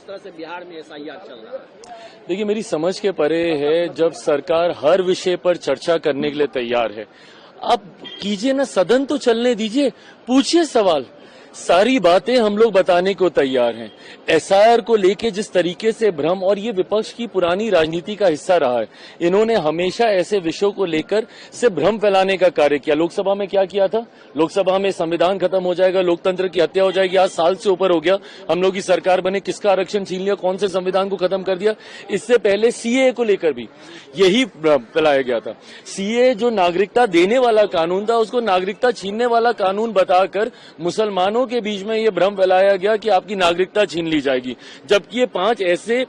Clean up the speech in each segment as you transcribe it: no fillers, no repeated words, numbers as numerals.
जिस तरह से बिहार में SIR चल रहा है? देखिए, मेरी समझ के परे है जब सरकार हर विषय पर चर्चा करने के लिए तैयार है। आप कीजिए ना, सदन तो चलने दीजिए, पूछिए सवाल, सारी बातें हम लोग बताने को तैयार हैं। SIR को लेके जिस तरीके से भ्रम, और ये विपक्ष की पुरानी राजनीति का हिस्सा रहा है, इन्होंने हमेशा ऐसे विषयों को लेकर से भ्रम फैलाने का कार्य किया। लोकसभा में क्या किया था? लोकसभा में संविधान खत्म हो जाएगा, लोकतंत्र की हत्या हो जाएगी। आज साल से ऊपर हो गया, हम लोग की सरकार बने, किसका आरक्षण छीन लिया, कौन से संविधान को खत्म कर दिया। इससे पहले CAA को लेकर भी यही फैलाया गया था। CAA जो नागरिकता देने वाला कानून था, उसको नागरिकता छीनने वाला कानून बताकर मुसलमानों के बीच में ये भ्रम फैलाया गया कि आपकी नागरिकता छीन ली जाएगी, जबकि ये 5 ऐसे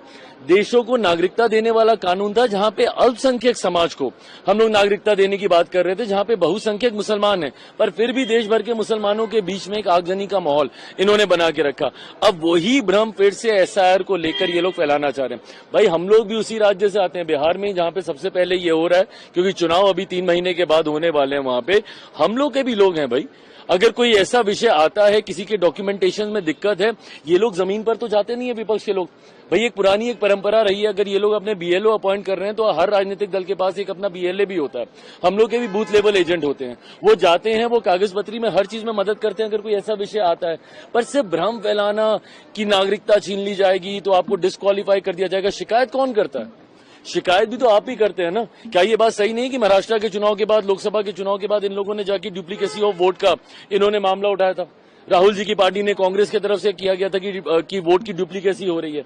देशों को नागरिकता देने वाला कानून था जहां पे अल्पसंख्यक समाज को हम लोग नागरिकता देने की बात कर रहे थे, जहां पे बहुसंख्यक मुसलमान हैं, पर फिर भी देश भर के मुसलमानों के बीच में एक आगजनी का माहौल इन्होंने बना के रखा। अब वही भ्रम फिर से SIR को लेकर ये लोग फैलाना चाह रहे हैं। भाई, हम लोग भी उसी राज्य से आते हैं, बिहार में, जहां पे सबसे पहले ये हो रहा है, क्योंकि चुनाव अभी 3 महीने के बाद होने वाले हैं। वहां पे हम लोग के भी लोग हैं। भाई, अगर कोई ऐसा विषय आता है, किसी के डॉक्यूमेंटेशन में दिक्कत है, ये लोग जमीन पर तो जाते नहीं है विपक्ष के लोग। भाई, एक पुरानी एक परंपरा रही है, अगर ये लोग अपने BLO अपॉइंट कर रहे हैं तो हर राजनीतिक दल के पास एक अपना BLA भी होता है। हम लोग के भी बूथ लेवल एजेंट होते हैं, वो जाते हैं, वो कागज पत्री में हर चीज में मदद करते हैं अगर कोई ऐसा विषय आता है। पर सिर्फ भ्रम फैलाना कि नागरिकता छीन ली जाएगी तो आपको डिस्क्वालीफाई कर दिया जाएगा, शिकायत कौन करता है? शिकायत भी तो आप ही करते हैं ना। क्या ये बात सही नहीं कि महाराष्ट्र के चुनाव के बाद, लोकसभा के चुनाव के बाद इन लोगों ने जाके डुप्लीकेसी ऑफ वोट का इन्होंने मामला उठाया था? राहुल जी की पार्टी ने, कांग्रेस की तरफ से किया गया था कि वोट की डुप्लीकेसी हो रही है।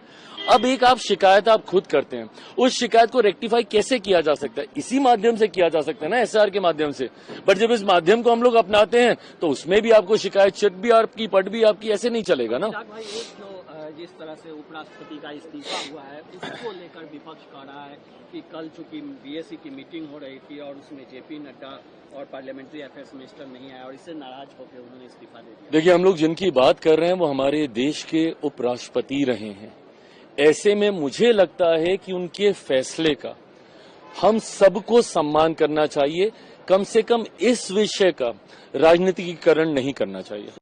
अब एक आप शिकायत आप खुद करते हैं, उस शिकायत को रेक्टिफाई कैसे किया जा सकता है? इसी माध्यम से किया जा सकता है ना, SIR के माध्यम से। बट जब इस माध्यम को हम लोग अपनाते हैं तो उसमें भी आपको शिकायत, चिट भी आपकी, पट भी आपकी, ऐसे नहीं चलेगा ना। जिस तरह से उपराष्ट्रपति का इस्तीफा हुआ है, उसको लेकर विपक्ष कह रहा है कि कल चूंकि BSc की मीटिंग हो रही थी और उसमें JP नड्डा और पार्लियामेंट्री अफेयर्स मिनिस्टर नहीं आया और इससे नाराज होकर उन्होंने इस्तीफा दे दिया। देखिए, हम लोग जिनकी बात कर रहे हैं वो हमारे देश के उपराष्ट्रपति रहे हैं। ऐसे में मुझे लगता है कि उनके फैसले का हम सबको सम्मान करना चाहिए, कम से कम इस विषय का राजनीतिकीकरण नहीं करना चाहिए।